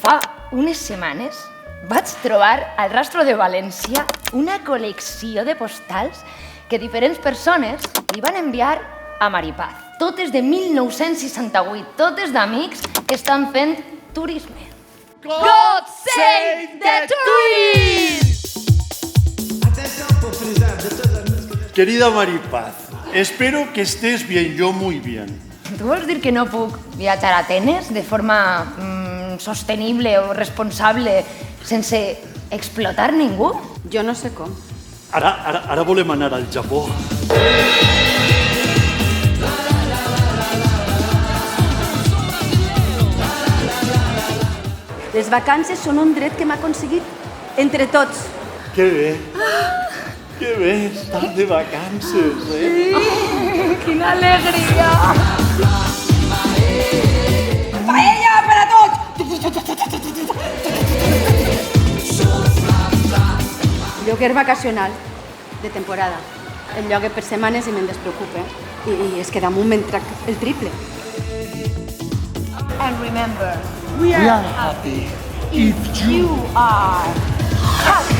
Fa unes setmanes vaig trobar al Rastro de València una col·lecció de postals que diferents persones li van enviar a Maripaz. Totes de 1968, totes d'amics que estan fent turisme. God save the tourists! Querida Maripaz, espero que estés bien, yo muy bien. Tu vols dir que no puc viatjar a Atenes de forma sostenible o responsable sense explotar ningú? Jo no sé com. Ara volem anar al Japó. Les vacances són un dret que hem aconseguit entre tots. Que bé, que bé, estar de vacances, Quina alegria! Paella per a tots! Lloguer vacacional, de temporada. El llogue per setmanes i me'n despreocupe. I és que damunt me'n trac el triple. And remember, We are happy if you you are happy.